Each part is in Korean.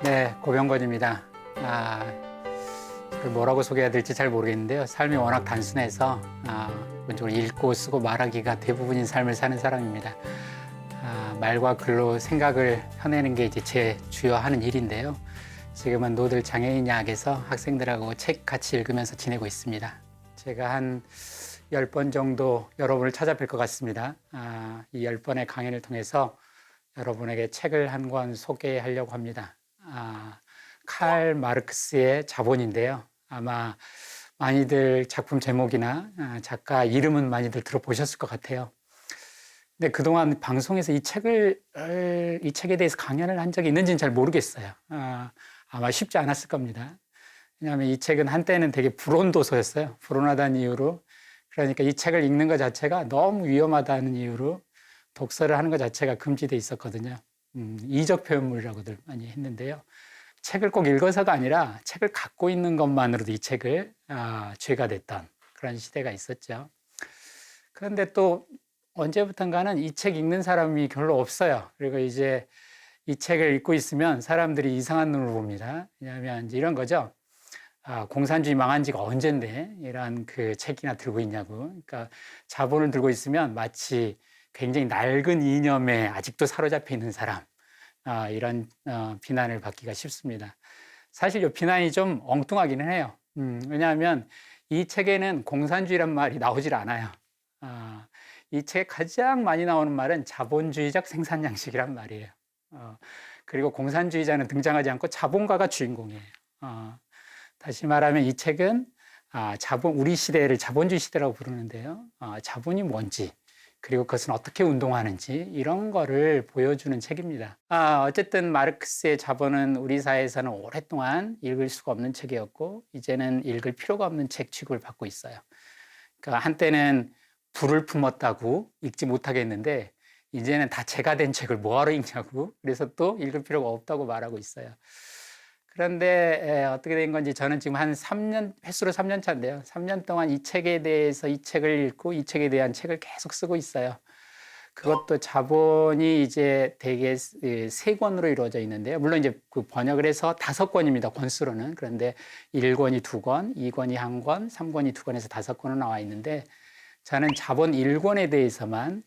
네, 고병건입니다. 뭐라고 소개해야 될지 잘 모르겠는데요. 삶이 워낙 단순해서 기본적으로 읽고 쓰고 말하기가 대부분인 삶을 사는 사람입니다. 말과 글로 생각을 펴내는 게 이제 제 주요 하는 일인데요. 지금은 노들 장애인 야학에서 학생들하고 책 같이 읽으면서 지내고 있습니다. 제가 한 10번 정도 여러분을 찾아뵐 것 같습니다. 이 10번의 강연을 통해서 여러분에게 책을 한 권 소개하려고 합니다. 칼 마르크스의 자본인데요. 아마 많이들 작품 제목이나 작가 이름은 많이들 들어보셨을 것 같아요. 근데 그동안 방송에서 이 책에 대해서 강연을 한 적이 있는지는 잘 모르겠어요. 아마 쉽지 않았을 겁니다. 왜냐하면 이 책은 한때는 되게 불온도서였어요. 불온하다는 이유로. 그러니까 이 책을 읽는 것 자체가 너무 위험하다는 이유로 독서를 하는 것 자체가 금지돼 있었거든요. 이적 표현물이라고들 많이 했는데요. 책을 꼭 읽어서가 아니라 책을 갖고 있는 것만으로도 이 책을 죄가 됐던 그런 시대가 있었죠. 그런데 또 언제부턴가는 이 책 읽는 사람이 별로 없어요. 그리고 이제 이 책을 읽고 있으면 사람들이 이상한 눈으로 봅니다. 왜냐하면 이제 이런 거죠. 공산주의 망한 지가 언젠데 이런 그 책이나 들고 있냐고. 그러니까 자본을 들고 있으면 마치 굉장히 낡은 이념에 아직도 사로잡혀 있는 사람, 이런 비난을 받기가 쉽습니다. 사실 이 비난이 좀 엉뚱하기는 해요. 왜냐하면 이 책에는 공산주의란 말이 나오질 않아요. 이 책에 가장 많이 나오는 말은 자본주의적 생산 양식이란 말이에요. 그리고 공산주의자는 등장하지 않고 자본가가 주인공이에요. 다시 말하면 이 책은 우리 시대를 자본주의 시대라고 부르는데요. 자본이 뭔지, 그리고 그것은 어떻게 운동하는지 이런 거를 보여주는 책입니다. 어쨌든 마르크스의 자본은 우리 사회에서는 오랫동안 읽을 수가 없는 책이었고 이제는 읽을 필요가 없는 책 취급을 받고 있어요. 그러니까 한때는 불을 품었다고 읽지 못하게 했는데 이제는 다 죄가 된 책을 뭐하러 읽냐고, 그래서 또 읽을 필요가 없다고 말하고 있어요. 그런데 어떻게 된 건지 저는 지금 한 3년, 횟수로 3년 차인데요. 3년 동안 이 책에 대해서 이 책을 읽고 이 책에 대한 책을 계속 쓰고 있어요. 그것도 자본이 이제 대개 3권으로 이루어져 있는데요. 물론 이제 그 번역을 해서 5권입니다. 권수로는. 그런데 1권이 2권, 2권이 1권, 3권이 2권에서 5권으로 나와 있는데 저는 자본 1권에 대해서만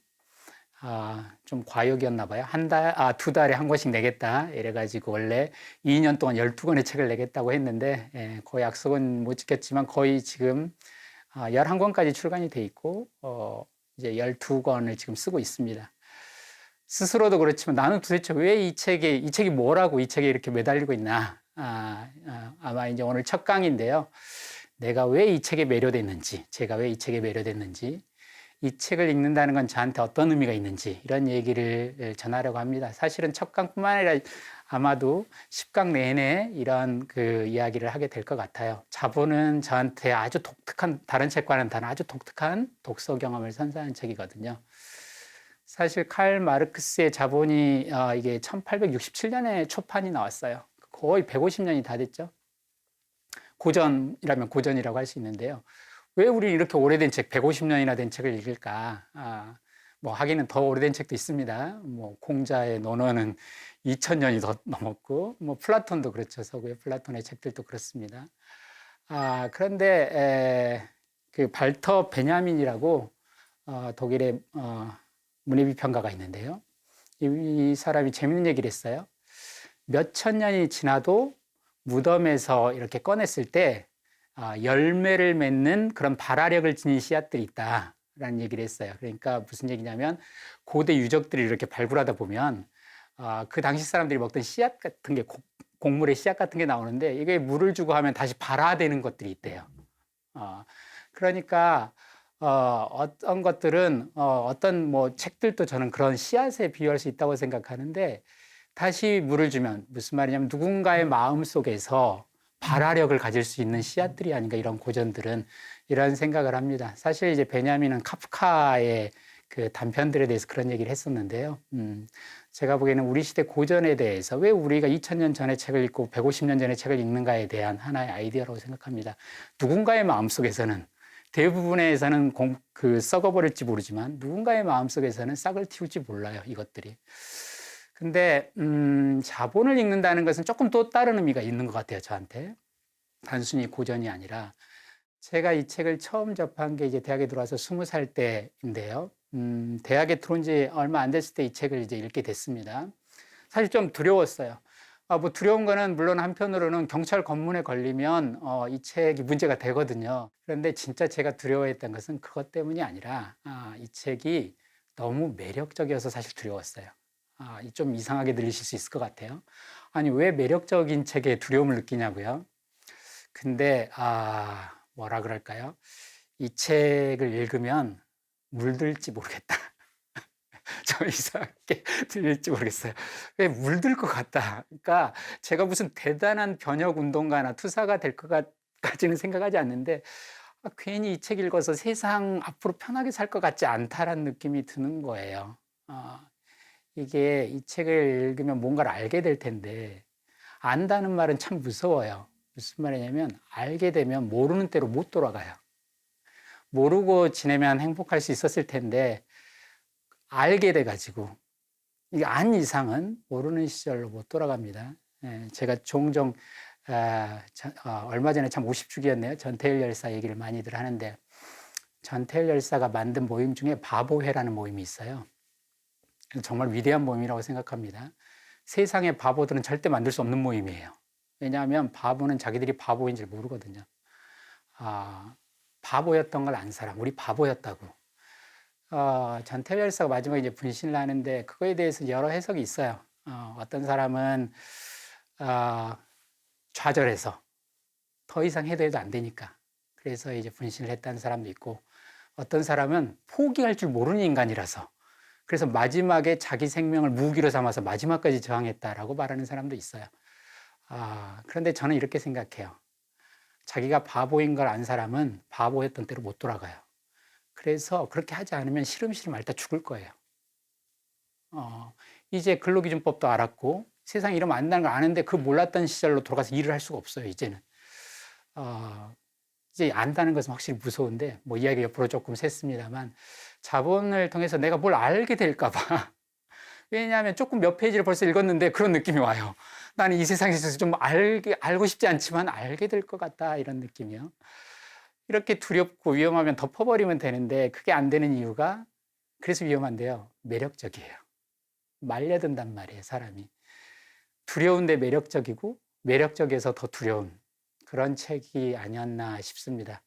좀 과욕이었나 봐요. 2달에 한 권씩 내겠다. 이래가지고 원래 2년 동안 12권의 책을 내겠다고 했는데, 그 약속은 못 지켰지만 거의 지금 11권까지 출간이 돼 있고, 이제 12권을 지금 쓰고 있습니다. 스스로도 그렇지만 나는 도대체 왜 이 책이 뭐라고 이 책에 이렇게 매달리고 있나. 아마 이제 오늘 첫 강인데요. 내가 왜 이 책에 매료됐는지, 제가 왜 이 책에 매료됐는지, 이 책을 읽는다는 건 저한테 어떤 의미가 있는지 이런 얘기를 전하려고 합니다. 사실은 첫 강뿐만 아니라 아마도 10강 내내 이런 그 이야기를 하게 될 것 같아요. 자본은 저한테 아주 독특한, 다른 책과는 다른 아주 독특한 독서 경험을 선사한 책이거든요. 사실 칼 마르크스의 자본이 이게 1867년에 초판이 나왔어요. 거의 150년이 다 됐죠. 고전이라면 고전이라고 할 수 있는데요. 왜 우리 이렇게 오래된 책, 150년이나 된 책을 읽을까? 뭐 하기는 더 오래된 책도 있습니다. 뭐 공자의 논어는 2000년이 더 넘었고, 뭐 플라톤도 그렇죠. 서구의 플라톤의 책들도 그렇습니다. 그런데 그 발터 베냐민이라고 독일의 문예비평가가 있는데요. 이 사람이 재밌는 얘기를 했어요. 몇천 년이 지나도 무덤에서 이렇게 꺼냈을 때 열매를 맺는 그런 발화력을 지닌 씨앗들이 있다라는 얘기를 했어요. 그러니까 무슨 얘기냐면 고대 유적들이 이렇게 발굴하다 보면 그 당시 사람들이 먹던 씨앗 같은 게 곡물의 씨앗 같은 게 나오는데 이게 물을 주고 하면 다시 발화되는 것들이 있대요. 그러니까 어떤 것들은 어떤 뭐 책들도 저는 그런 씨앗에 비유할 수 있다고 생각하는데 다시 물을 주면 무슨 말이냐면 누군가의 마음 속에서 발화력을 가질 수 있는 씨앗들이 아닌가, 이런 고전들은 이런 생각을 합니다. 사실 이제 베냐민은 카프카의 그 단편들에 대해서 그런 얘기를 했었는데요. 제가 보기에는 우리 시대 고전에 대해서 왜 우리가 2000년 전의 책을 읽고 150년 전의 책을 읽는가에 대한 하나의 아이디어라고 생각합니다. 누군가의 마음속에서는 대부분에서는 썩어버릴지 모르지만 누군가의 마음속에서는 싹을 틔울지 몰라요, 이것들이. 근데 자본을 읽는다는 것은 조금 또 다른 의미가 있는 것 같아요, 저한테. 단순히 고전이 아니라. 제가 이 책을 처음 접한 게 이제 대학에 들어와서 20살 때인데요. 대학에 들어온 지 얼마 안 됐을 때 이 책을 이제 읽게 됐습니다. 사실 좀 두려웠어요. 뭐 두려운 거는 물론 한편으로는 경찰 검문에 걸리면 이 책이 문제가 되거든요. 그런데 진짜 제가 두려워했던 것은 그것 때문이 아니라 이 책이 너무 매력적이어서 사실 두려웠어요. 좀 이상하게 들리실 수 있을 것 같아요. 아니, 왜 매력적인 책에 두려움을 느끼냐고요? 근데 뭐라 그럴까요? 이 책을 읽으면 물들지 모르겠다. 좀 이상하게 들릴지 모르겠어요. 왜 물들 것 같다. 그러니까 제가 무슨 대단한 변혁 운동가나 투사가 될 것 같까지는 생각하지 않는데 괜히 이 책 읽어서 세상 앞으로 편하게 살 것 같지 않다라는 느낌이 드는 거예요. 이게 이 책을 읽으면 뭔가를 알게 될 텐데 안다는 말은 참 무서워요. 무슨 말이냐면 알게 되면 모르는 대로 못 돌아가요. 모르고 지내면 행복할 수 있었을 텐데 알게 돼가지고 이게 안 이상은 모르는 시절로 못 돌아갑니다. 제가 종종 얼마 전에 참 50주기였네요. 전태일 열사 얘기를 많이들 하는데 전태일 열사가 만든 모임 중에 바보회라는 모임이 있어요. 정말 위대한 모임이라고 생각합니다. 세상의 바보들은 절대 만들 수 없는 모임이에요. 왜냐하면 바보는 자기들이 바보인 줄 모르거든요. 바보였던 걸 안 사람, 우리 바보였다고. 전태일 열사가 마지막에 이제 분신을 하는데 그거에 대해서 여러 해석이 있어요. 어떤 사람은 좌절해서 더 이상 해도 안 되니까 그래서 이제 분신을 했다는 사람도 있고 어떤 사람은 포기할 줄 모르는 인간이라서 그래서 마지막에 자기 생명을 무기로 삼아서 마지막까지 저항했다라고 말하는 사람도 있어요. 그런데 저는 이렇게 생각해요. 자기가 바보인 걸 안 사람은 바보였던 때로 못 돌아가요. 그래서 그렇게 하지 않으면 시름시름 앓다 죽을 거예요. 이제 근로기준법도 알았고 세상에 이러면 안 된다는 걸 아는데 그 몰랐던 시절로 돌아가서 일을 할 수가 없어요, 이제는. 이제 안다는 것은 확실히 무서운데 뭐 이야기 옆으로 조금 샜습니다만 자본을 통해서 내가 뭘 알게 될까 봐. 왜냐하면 조금 몇 페이지를 벌써 읽었는데 그런 느낌이 와요. 나는 이 세상에서 좀 알고 싶지 않지만 알게 될 것 같다 이런 느낌이요. 이렇게 두렵고 위험하면 덮어버리면 되는데 그게 안 되는 이유가 그래서 위험한데요. 매력적이에요. 말려든단 말이에요, 사람이. 두려운데 매력적이고 매력적이어서 더 두려운 그런 책이 아니었나 싶습니다.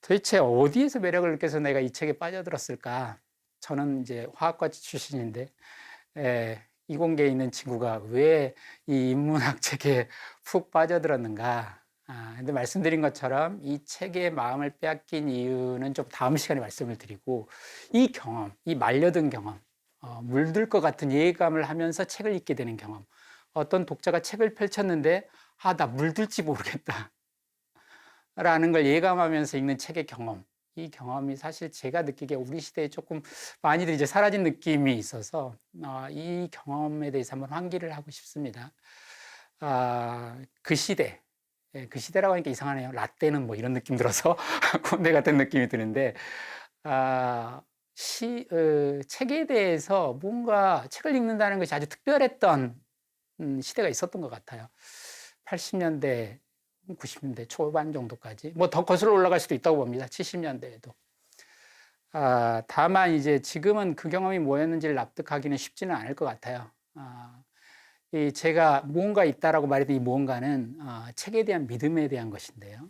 도대체 어디에서 매력을 느껴서 내가 이 책에 빠져들었을까? 저는 이제 화학과 출신인데 이공계에 있는 친구가 왜 이 인문학 책에 푹 빠져들었는가? 근데 말씀드린 것처럼 이 책의 마음을 빼앗긴 이유는 좀 다음 시간에 말씀을 드리고 이 경험, 이 말려든 경험, 물들 것 같은 예감을 하면서 책을 읽게 되는 경험. 어떤 독자가 책을 펼쳤는데 나 물들지 모르겠다. 라는 걸 예감하면서 읽는 책의 경험. 이 경험이 사실 제가 느끼기에 우리 시대에 조금 많이들 이제 사라진 느낌이 있어서 이 경험에 대해서 한번 환기를 하고 싶습니다. 그 시대, 그 시대라고 하니까 이상하네요. 라떼는 뭐 이런 느낌 들어서 꼰대 같은 느낌이 드는데 책에 대해서 뭔가 책을 읽는다는 것이 아주 특별했던 시대가 있었던 것 같아요. 80년대 90년대 초반 정도까지 뭐 더 거슬러 올라갈 수도 있다고 봅니다. 70년대에도. 다만 이제 지금은 그 경험이 뭐였는지를 납득하기는 쉽지는 않을 것 같아요. 제가 무언가 있다라고 말했던 이 무언가는 책에 대한 믿음에 대한 것인데요.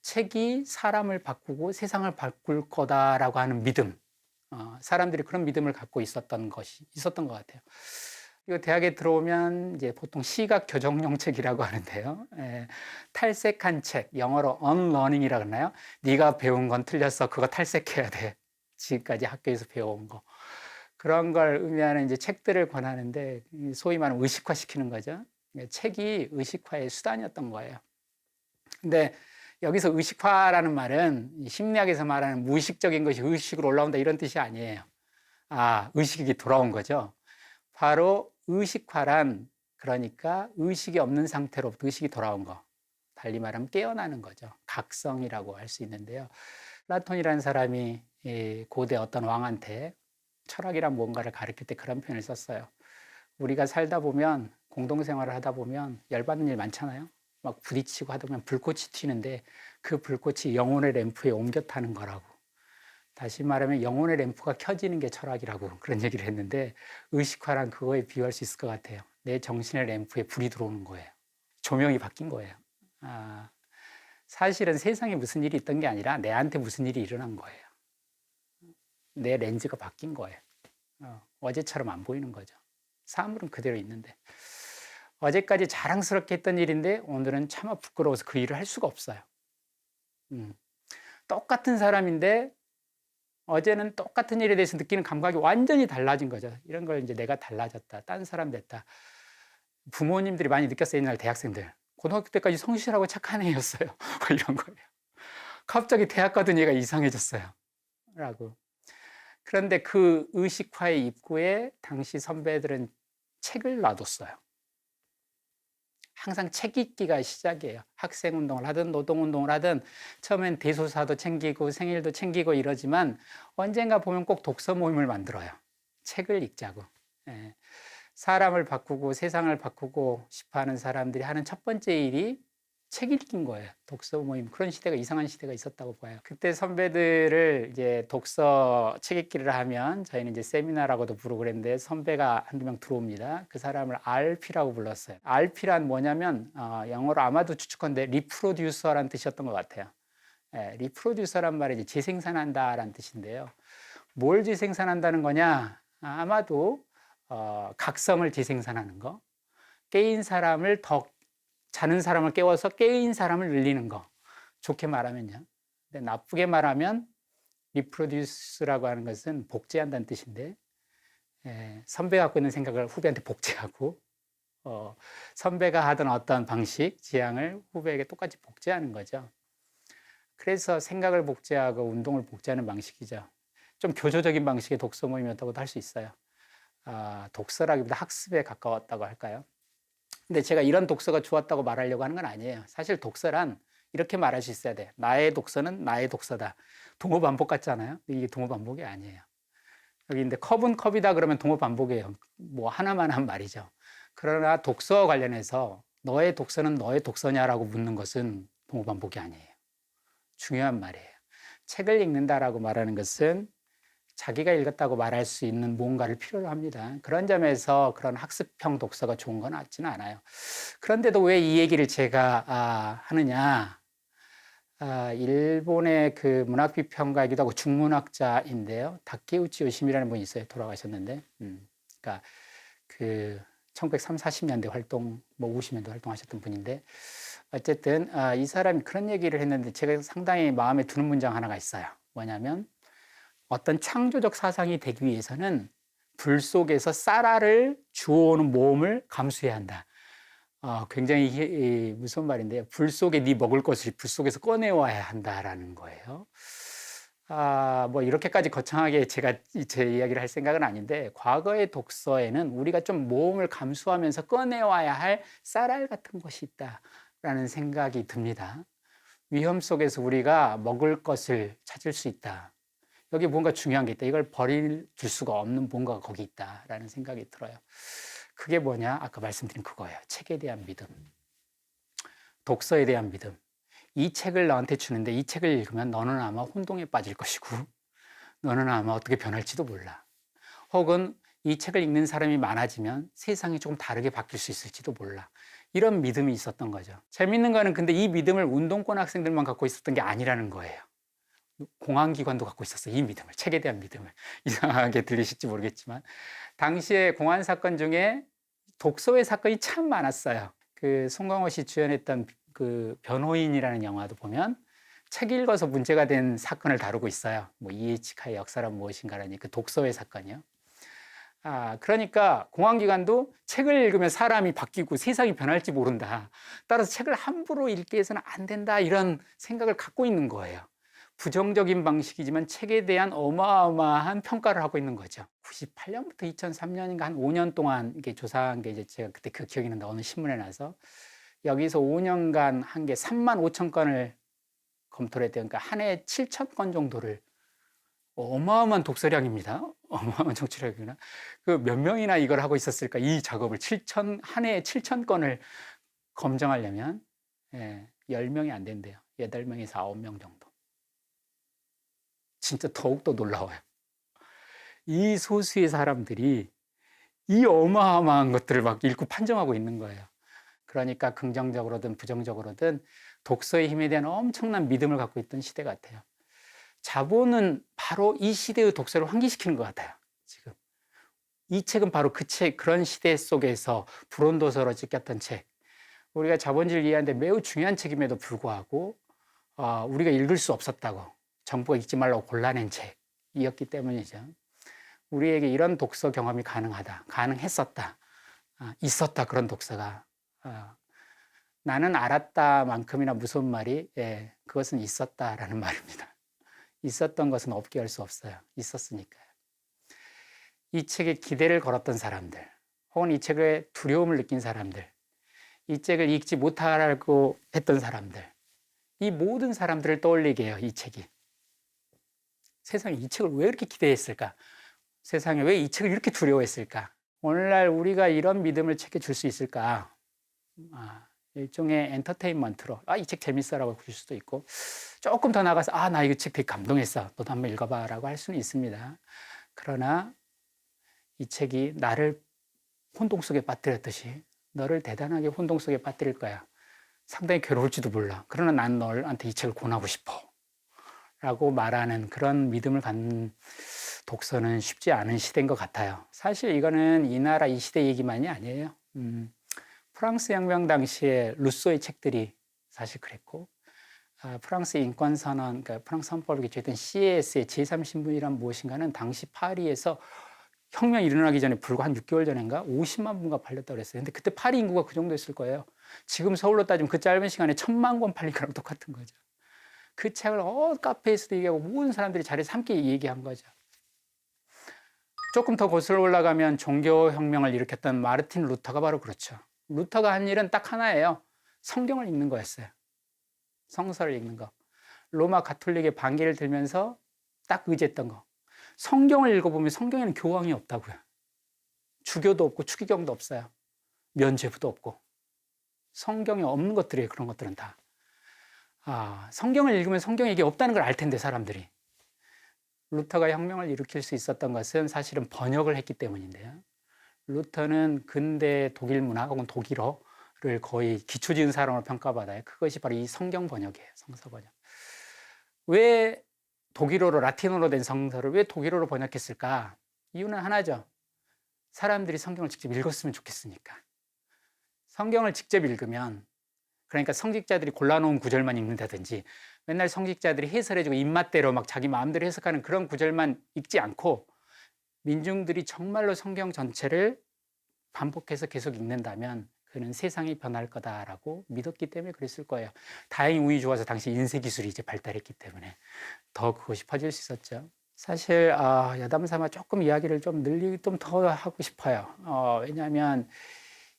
책이 사람을 바꾸고 세상을 바꿀 거다라고 하는 믿음. 사람들이 그런 믿음을 갖고 있었던 것 같아요. 이거 대학에 들어오면 이제 보통 시각 교정용 책이라고 하는데요. 탈색한 책, 영어로 unlearning이라고 하나요? 네가 배운 건 틀렸어. 그거 탈색해야 돼. 지금까지 학교에서 배워온 거. 그런 걸 의미하는 이제 책들을 권하는데 소위 말하는 의식화 시키는 거죠. 책이 의식화의 수단이었던 거예요. 근데 여기서 의식화라는 말은 심리학에서 말하는 무의식적인 것이 의식으로 올라온다 이런 뜻이 아니에요. 의식이 돌아온 거죠. 바로 의식화란 그러니까 의식이 없는 상태로부터 의식이 돌아온 거. 달리 말하면 깨어나는 거죠. 각성이라고 할 수 있는데요. 플라톤이라는 사람이 고대 어떤 왕한테 철학이란 뭔가를 가르칠 때 그런 표현을 썼어요. 우리가 살다 보면 공동생활을 하다 보면 열받는 일 많잖아요. 막 부딪히고 하다 보면 불꽃이 튀는데 그 불꽃이 영혼의 램프에 옮겨 타는 거라고. 다시 말하면 영혼의 램프가 켜지는 게 철학이라고 그런 얘기를 했는데 의식화란 그거에 비유할 수 있을 것 같아요. 내 정신의 램프에 불이 들어오는 거예요. 조명이 바뀐 거예요. 사실은 세상에 무슨 일이 있던 게 아니라 내한테 무슨 일이 일어난 거예요. 내 렌즈가 바뀐 거예요. 어제처럼 안 보이는 거죠. 사물은 그대로 있는데 어제까지 자랑스럽게 했던 일인데 오늘은 차마 부끄러워서 그 일을 할 수가 없어요. 똑같은 사람인데 어제는 똑같은 일에 대해서 느끼는 감각이 완전히 달라진 거죠. 이런 걸 이제 내가 달라졌다, 딴 사람 됐다. 부모님들이 많이 느꼈어요. 옛날 대학생들. 고등학교 때까지 성실하고 착한 애였어요. 이런 거예요. 갑자기 대학 가던 얘가 이상해졌어요. 라고. 그런데 그 의식화의 입구에 당시 선배들은 책을 놔뒀어요. 항상 책 읽기가 시작이에요. 학생운동을 하든 노동운동을 하든 처음엔 대소사도 챙기고 생일도 챙기고 이러지만 언젠가 보면 꼭 독서 모임을 만들어요. 책을 읽자고. 예. 사람을 바꾸고 세상을 바꾸고 싶어하는 사람들이 하는 첫 번째 일이 책 읽기인 거예요. 독서 모임. 그런 시대가, 이상한 시대가 있었다고 봐요. 그때 선배들을 이제 독서 책 읽기를 하면 저희는 이제 세미나라고도 부르고 그랬는데 선배가 한두 명 들어옵니다. 그 사람을 RP라고 불렀어요. RP란 뭐냐면 영어로 아마도 추측컨대 리프로듀서라는 뜻이었던 것 같아요. 예, 리프로듀서란 말이 이제 재생산한다라는 뜻인데요. 뭘 재생산한다는 거냐? 아마도 각성을 재생산하는 거. 깨인 사람을 더 자는 사람을 깨워서 깨인 사람을 늘리는 거. 좋게 말하면요. 근데 나쁘게 말하면 리프로듀스라고 하는 것은 복제한다는 뜻인데 선배가 갖고 있는 생각을 후배한테 복제하고 선배가 하던 어떤 방식, 지향을 후배에게 똑같이 복제하는 거죠. 그래서 생각을 복제하고 운동을 복제하는 방식이죠. 좀 교조적인 방식의 독서 모임이었다고도 할 수 있어요. 독서라기보다 학습에 가까웠다고 할까요? 근데 제가 이런 독서가 좋았다고 말하려고 하는 건 아니에요. 사실 독서란 이렇게 말할 수 있어야 돼. 나의 독서는 나의 독서다. 동어 반복 같잖아요. 이게 동어 반복이 아니에요. 여기 근데 컵은 컵이다 그러면 동어 반복이에요. 뭐 하나만 한 말이죠. 그러나 독서와 관련해서 너의 독서는 너의 독서냐라고 묻는 것은 동어 반복이 아니에요. 중요한 말이에요. 책을 읽는다라고 말하는 것은 자기가 읽었다고 말할 수 있는 뭔가를 필요로 합니다. 그런 점에서 그런 학습형 독서가 좋은 건 같지는 않아요. 그런데도 왜 이 얘기를 제가 하느냐? 일본의 그 문학비평가이기도 하고 중문학자인데요. 다케우치 요시미라는 분이 있어요. 돌아가셨는데, 그러니까 그 1930, 40년대 활동, 뭐 50년대 활동하셨던 분인데, 어쨌든 이 사람이 그런 얘기를 했는데 제가 상당히 마음에 드는 문장 하나가 있어요. 뭐냐면 어떤 창조적 사상이 되기 위해서는 불 속에서 쌀알을 주워오는 모험을 감수해야 한다. 굉장히 무서운 말인데요. 불 속에 네 먹을 것을 불 속에서 꺼내와야 한다라는 거예요. 뭐 이렇게까지 거창하게 제가 제 이야기를 할 생각은 아닌데 과거의 독서에는 우리가 좀 모험을 감수하면서 꺼내와야 할 쌀알 같은 것이 있다라는 생각이 듭니다. 위험 속에서 우리가 먹을 것을 찾을 수 있다. 여기 뭔가 중요한 게 있다. 이걸 버릴 수가 없는 뭔가가 거기 있다라는 생각이 들어요. 그게 뭐냐? 아까 말씀드린 그거예요. 책에 대한 믿음. 독서에 대한 믿음. 이 책을 너한테 주는데 이 책을 읽으면 너는 아마 혼동에 빠질 것이고 너는 아마 어떻게 변할지도 몰라. 혹은 이 책을 읽는 사람이 많아지면 세상이 조금 다르게 바뀔 수 있을지도 몰라. 이런 믿음이 있었던 거죠. 재밌는 거는 근데 이 믿음을 운동권 학생들만 갖고 있었던 게 아니라는 거예요. 공안기관도 갖고 있었어요. 이 믿음을, 책에 대한 믿음을. 이상하게 들리실지 모르겠지만 당시에 공안 사건 중에 독서회 사건이 참 많았어요. 그 송강호 씨 주연했던 그 변호인이라는 영화도 보면 책 읽어서 문제가 된 사건을 다루고 있어요. 뭐 이에치카의 역사란 무엇인가라니 그 독서회 사건이요. 그러니까 공안기관도 책을 읽으면 사람이 바뀌고 세상이 변할지 모른다. 따라서 책을 함부로 읽게 해서는 안 된다. 이런 생각을 갖고 있는 거예요. 부정적인 방식이지만 책에 대한 어마어마한 평가를 하고 있는 거죠. 98년부터 2003년인가 한 5년 동안 이게 조사한 게 이제 제가 그때 그 기억이 나는데 어느 신문에 나서 여기서 5년간 한 게 3만 5천 건을 검토를 했대요. 그러니까 한 해에 7천 건 정도를 어마어마한 독서량입니다. 어마어마한 청취력이구나. 그 몇 명이나 이걸 하고 있었을까? 이 작업을 한 해에 7,000건을 검정하려면 10명이 안 된대요. 8명에서 9명 정도. 진짜 더욱더 놀라워요. 이 소수의 사람들이 이 어마어마한 것들을 막 읽고 판정하고 있는 거예요. 그러니까 긍정적으로든 부정적으로든 독서의 힘에 대한 엄청난 믿음을 갖고 있던 시대 같아요. 자본은 바로 이 시대의 독서를 환기시키는 것 같아요. 지금 이 책은 바로 그런 시대 속에서 불온도서로 찍혔던 책. 우리가 자본주의를 이해하는데 매우 중요한 책임에도 불구하고 우리가 읽을 수 없었다고 정부가 읽지 말라고 골라낸 책이었기 때문이죠. 우리에게 이런 독서 경험이 가능했었다, 있었다, 그런 독서가. 나는 알았다만큼이나 무서운 말이 그것은 있었다라는 말입니다. 있었던 것은 없게 할 수 없어요. 있었으니까요. 이 책에 기대를 걸었던 사람들, 혹은 이 책에 두려움을 느낀 사람들, 이 책을 읽지 못하라고 했던 사람들, 이 모든 사람들을 떠올리게 해요, 이 책이. 세상에 이 책을 왜 이렇게 기대했을까? 세상에 왜 이 책을 이렇게 두려워했을까? 오늘날 우리가 이런 믿음을 책에 줄 수 있을까? 일종의 엔터테인먼트로 이 책 재밌어라고 줄 수도 있고, 조금 더 나가서 나 이거 책 되게 감동했어, 너도 한번 읽어봐라고 할 수는 있습니다. 그러나 이 책이 나를 혼동 속에 빠뜨렸듯이 너를 대단하게 혼동 속에 빠뜨릴 거야. 상당히 괴로울지도 몰라. 그러나 난 너한테 이 책을 권하고 싶어 라고 말하는 그런 믿음을 갖는 독서는 쉽지 않은 시대인 것 같아요. 사실 이거는 이 나라 이 시대 얘기만이 아니에요. 프랑스 혁명 당시에 루소의 책들이 사실 그랬고, 프랑스 인권선언, 그러니까 프랑스 헌법을 개최했던 CAS의 제3신분이란 무엇인가는 당시 파리에서 혁명이 일어나기 전에 불과 한 6개월 전인가 50만 부가 팔렸다고 그랬어요. 근데 그때 파리 인구가 그 정도였을 거예요. 지금 서울로 따지면 그 짧은 시간에 1,000만 권 팔린 거랑 똑같은 거죠. 그 책을 카페에서도 얘기하고 모든 사람들이 자리에서 함께 얘기한 거죠. 조금 더 거슬러 올라가면 종교혁명을 일으켰던 마르틴 루터가 바로 그렇죠. 루터가 한 일은 딱 하나예요. 성경을 읽는 거였어요. 성서를 읽는 거. 로마 가톨릭의 반기를 들면서 딱 의지했던 거. 성경을 읽어보면 성경에는 교황이 없다고요. 주교도 없고 추기경도 없어요. 면죄부도 없고. 성경에 없는 것들이에요. 그런 것들은 다. 성경을 읽으면 성경에 이게 없다는 걸 알 텐데, 사람들이. 루터가 혁명을 일으킬 수 있었던 것은 사실은 번역을 했기 때문인데요. 루터는 근대 독일 문학 혹은 독일어를 거의 기초 지은 사람으로 평가받아요. 그것이 바로 이 성경 번역이에요. 성서 번역. 왜 독일어로, 라틴어로 된 성서를 왜 독일어로 번역했을까? 이유는 하나죠. 사람들이 성경을 직접 읽었으면 좋겠으니까. 성경을 직접 읽으면, 그러니까 성직자들이 골라놓은 구절만 읽는다든지, 맨날 성직자들이 해설해주고 입맛대로 막 자기 마음대로 해석하는 그런 구절만 읽지 않고, 민중들이 정말로 성경 전체를 반복해서 계속 읽는다면 그는 세상이 변할 거다라고 믿었기 때문에 그랬을 거예요. 다행히 운이 좋아서 당시 인쇄 기술이 이제 발달했기 때문에 더 그것이 퍼질 수 있었죠. 사실 여담 삼아 조금 이야기를 좀 더 하고 싶어요. 왜냐하면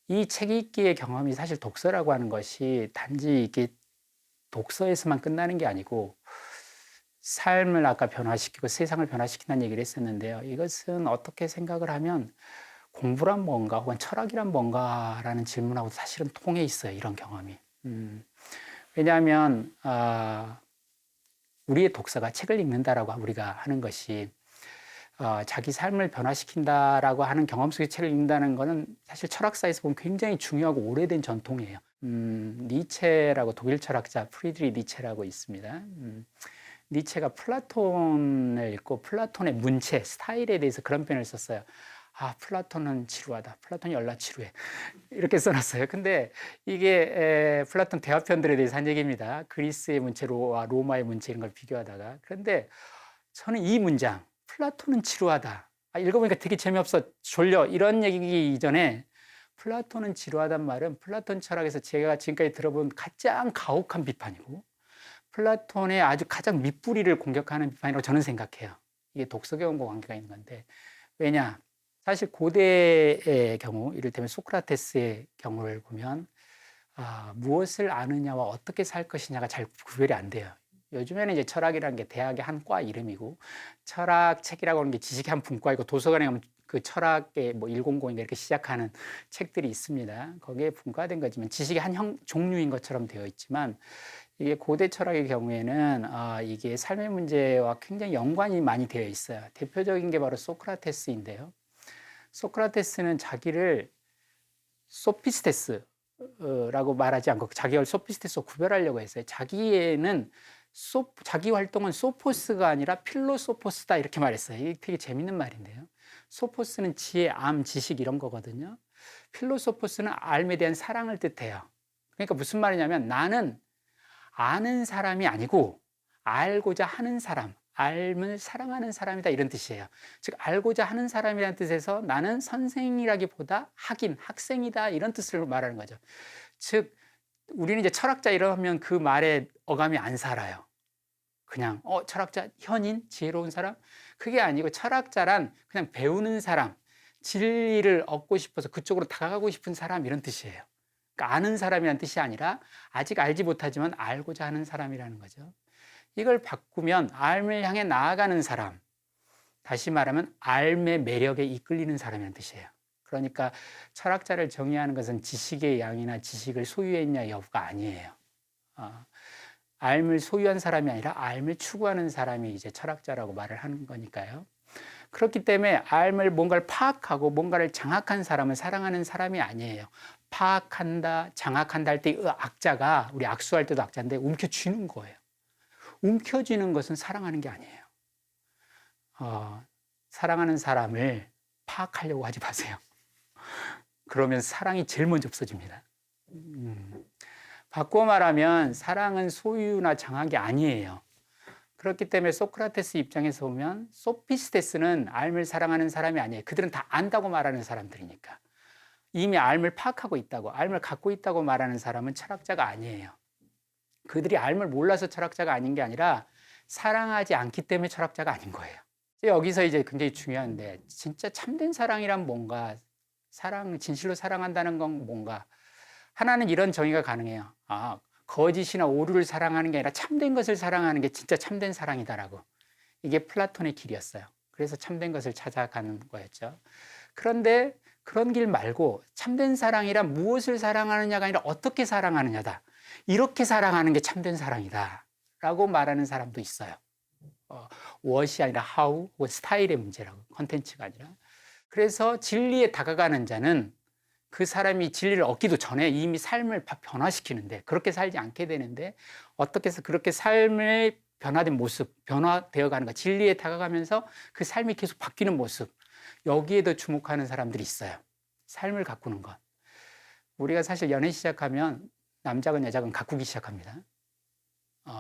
이 책 읽기의 경험이 사실 독서라고 하는 것이 단지 이게 독서에서만 끝나는 게 아니고 삶을 아까 변화시키고 세상을 변화시킨다는 얘기를 했었는데요. 이것은 어떻게 생각을 하면 공부란 뭔가 혹은 철학이란 뭔가라는 질문하고 사실은 통해 있어요. 이런 경험이. 왜냐하면 우리의 독서가 책을 읽는다라고 우리가 하는 것이 자기 삶을 변화시킨다라고 하는 경험 속의 책을 읽는다는 것은 사실 철학사에서 보면 굉장히 중요하고 오래된 전통이에요. 니체라고 독일 철학자 프리드리히 니체라고 있습니다. 니체가 플라톤을 읽고 플라톤의 문체, 스타일에 대해서 그런 표현을 썼어요. 플라톤은 지루하다. 플라톤이 열나 지루해. 이렇게 써놨어요. 근데 이게 플라톤 대화편들에 대해서 한 얘기입니다. 그리스의 문체와 로마의 문체 이런 걸 비교하다가. 그런데 저는 이 문장, 플라톤은 지루하다. 읽어보니까 되게 재미없어, 졸려. 이런 얘기 이전에 플라톤은 지루하단 말은 플라톤 철학에서 제가 지금까지 들어본 가장 가혹한 비판이고 플라톤의 아주 가장 밑뿌리를 공격하는 비판이라고 저는 생각해요. 이게 독서 경험과 관계가 있는 건데. 왜냐? 사실 고대의 경우, 이를테면 소크라테스의 경우를 보면 무엇을 아느냐와 어떻게 살 것이냐가 잘 구별이 안 돼요. 요즘에는 이제 철학이라는 게 대학의 한 과 이름이고, 철학책이라고 하는 게 지식의 한 분과이고, 도서관에 가면 그 철학의 뭐 100인가 이렇게 시작하는 책들이 있습니다. 거기에 분과된 거지만 지식의 한 종류인 것처럼 되어 있지만, 이게 고대 철학의 경우에는 이게 삶의 문제와 굉장히 연관이 많이 되어 있어요. 대표적인 게 바로 소크라테스인데요. 소크라테스는 자기를 소피스테스라고 말하지 않고 자기를 소피스테스와 구별하려고 했어요. 자기 활동은 소포스가 아니라 필로소포스다 이렇게 말했어요. 이게 되게 재밌는 말인데요. 소포스는 지혜, 지식 이런 거거든요. 필로소포스는 알에 대한 사랑을 뜻해요. 그러니까 무슨 말이냐면 나는 아는 사람이 아니고 알고자 하는 사람, 알을 사랑하는 사람이다 이런 뜻이에요. 즉 알고자 하는 사람이라는 뜻에서 나는 선생이라기보다 학생이다 이런 뜻을 말하는 거죠. 즉 우리는 이제 철학자 이러면 그 말에 어감이 안 살아요. 그냥 철학자, 현인, 지혜로운 사람? 그게 아니고 철학자란 그냥 배우는 사람, 진리를 얻고 싶어서 그쪽으로 다가가고 싶은 사람 이런 뜻이에요. 그러니까 아는 사람이라는 뜻이 아니라 아직 알지 못하지만 알고자 하는 사람이라는 거죠. 이걸 바꾸면 알을 향해 나아가는 사람, 다시 말하면 알의 매력에 이끌리는 사람이라는 뜻이에요. 그러니까 철학자를 정의하는 것은 지식의 양이나 지식을 소유했냐 여부가 아니에요. 알을 소유한 사람이 아니라 알을 추구하는 사람이 이제 철학자라고 말을 하는 거니까요. 그렇기 때문에 알을 뭔가를 파악하고 뭔가를 장악한 사람을 사랑하는 사람이 아니에요. 파악한다, 장악한다 할 때 악자가 우리 악수할 때도 악자인데 움켜쥐는 거예요. 움켜쥐는 것은 사랑하는 게 아니에요. 사랑하는 사람을 파악하려고 하지 마세요. 그러면 사랑이 제일 먼저 없어집니다. 바꿔 말하면 사랑은 소유나 장악이 아니에요. 그렇기 때문에 소크라테스 입장에서 보면 소피스테스는 알을 사랑하는 사람이 아니에요. 그들은 다 안다고 말하는 사람들이니까. 이미 알을 파악하고 있다고, 알을 갖고 있다고 말하는 사람은 철학자가 아니에요. 그들이 알을 몰라서 철학자가 아닌 게 아니라 사랑하지 않기 때문에 철학자가 아닌 거예요. 여기서 이제 굉장히 중요한데 진짜 참된 사랑이란 뭔가, 진실로 사랑한다는 건 뭔가. 하나는 이런 정의가 가능해요. 거짓이나 오류를 사랑하는 게 아니라 참된 것을 사랑하는 게 진짜 참된 사랑이다라고. 이게 플라톤의 길이었어요. 그래서 참된 것을 찾아가는 거였죠. 그런데 그런 길 말고 참된 사랑이란 무엇을 사랑하느냐가 아니라 어떻게 사랑하느냐다. 이렇게 사랑하는 게 참된 사랑이다 라고 말하는 사람도 있어요. what이 아니라 how, 혹은 스타일의 문제라고, 컨텐츠가 아니라. 그래서 진리에 다가가는 자는 그 사람이 진리를 얻기도 전에 이미 삶을 변화시키는데, 그렇게 살지 않게 되는데 어떻게 해서 그렇게 삶의 변화된 모습, 변화되어 가는 것, 진리에 다가가면서 그 삶이 계속 바뀌는 모습, 여기에도 주목하는 사람들이 있어요. 삶을 가꾸는 것. 우리가 사실 연애 시작하면 남자건 여자건 가꾸기 시작합니다.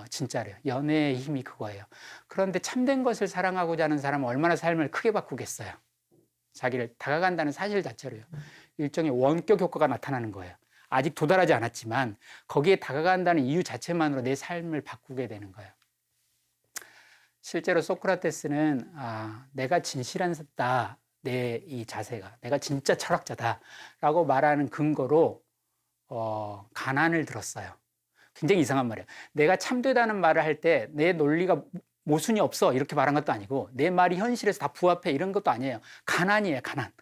진짜로요. 연애의 힘이 그거예요. 그런데 참된 것을 사랑하고자 하는 사람은 얼마나 삶을 크게 바꾸겠어요. 자기를 다가간다는 사실 자체로요. 일종의 원격 효과가 나타나는 거예요. 아직 도달하지 않았지만 거기에 다가간다는 이유 자체만으로 내 삶을 바꾸게 되는 거예요. 실제로 소크라테스는 내가 진실하다, 내 이 자세가 내가 진짜 철학자다라고 말하는 근거로 가난을 들었어요. 굉장히 이상한 말이에요. 내가 참되다는 말을 할 때 내 논리가 모순이 없어 이렇게 말한 것도 아니고 내 말이 현실에서 다 부합해 이런 것도 아니에요. 가난이에요. 가난.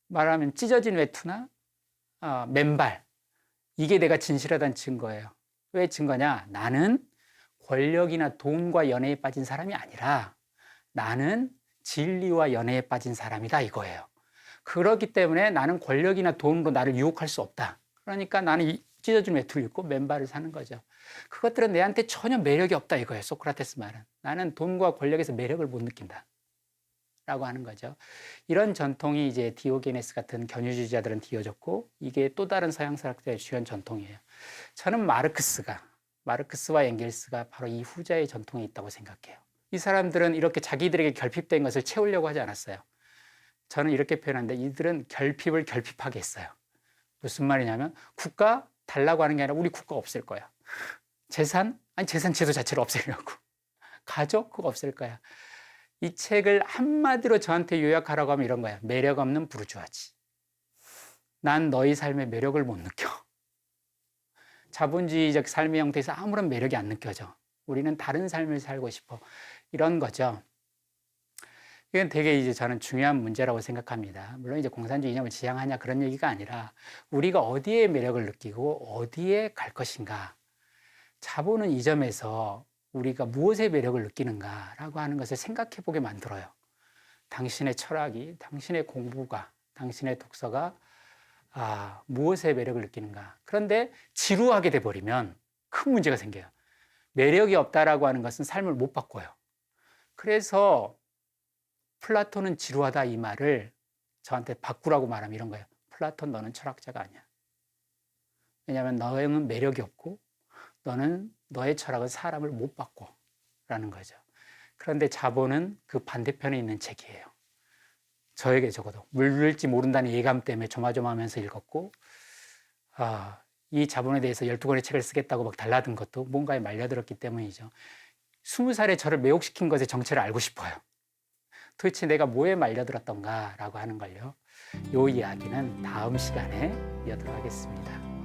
말하면 찢어진 외투나 맨발, 이게 내가 진실하다는 증거예요. 왜 증거냐? 나는 권력이나 돈과 연애에 빠진 사람이 아니라 나는 진리와 연애에 빠진 사람이다 이거예요. 그렇기 때문에 나는 권력이나 돈으로 나를 유혹할 수 없다. 그러니까 나는 찢어진 외투를 입고 맨발을 사는 거죠. 그것들은 내한테 전혀 매력이 없다 이거예요. 소크라테스 말은. 나는 돈과 권력에서 매력을 못 느낀다 라고 하는 거죠. 이런 전통이 이제 디오게네스 같은 견유주의자들은 뒤어졌고, 이게 또 다른 서양 철학자의 주요한 전통이에요. 저는 마르크스와 엥겔스가 바로 이 후자의 전통에 있다고 생각해요. 이 사람들은 이렇게 자기들에게 결핍된 것을 채우려고 하지 않았어요. 저는 이렇게 표현하는데 이들은 결핍을 결핍하게 했어요. 무슨 말이냐면 국가 달라고 하는 게 아니라 우리 국가 없앨 거야. 재산? 아니 재산 제도 자체를 없애려고. 가족? 그거 없앨 거야. 이 책을 한마디로 저한테 요약하라고 하면 이런 거야. 매력 없는 부르주아지. 난 너희 삶의 매력을 못 느껴. 자본주의적 삶의 형태에서 아무런 매력이 안 느껴져. 우리는 다른 삶을 살고 싶어. 이런 거죠. 이건 되게 이제 저는 중요한 문제라고 생각합니다. 물론 이제 공산주의 이념을 지향하냐 그런 얘기가 아니라 우리가 어디에 매력을 느끼고 어디에 갈 것인가. 자본은 이 점에서 우리가 무엇에 매력을 느끼는가라고 하는 것을 생각해 보게 만들어요. 당신의 철학이, 당신의 공부가, 당신의 독서가 무엇에 매력을 느끼는가. 그런데 지루하게 돼버리면 큰 문제가 생겨요. 매력이 없다라고 하는 것은 삶을 못 바꿔요. 그래서 플라톤은 지루하다 이 말을 저한테 바꾸라고 말하면 이런 거예요. 플라톤 너는 철학자가 아니야. 왜냐하면 너는 매력이 없고 너는 너의 철학은 사람을 못 바꿔 라는 거죠. 그런데 자본은 그 반대편에 있는 책이에요. 저에게 적어도 물릴지 모른다는 예감 때문에 조마조마하면서 읽었고 이 자본에 대해서 12권의 책을 쓰겠다고 막 달라든 것도 뭔가에 말려들었기 때문이죠. 20살에 저를 매혹시킨 것의 정체를 알고 싶어요. 도대체 내가 뭐에 말려들었던가 라고 하는 걸요. 이 이야기는 다음 시간에 이어도록 하겠습니다.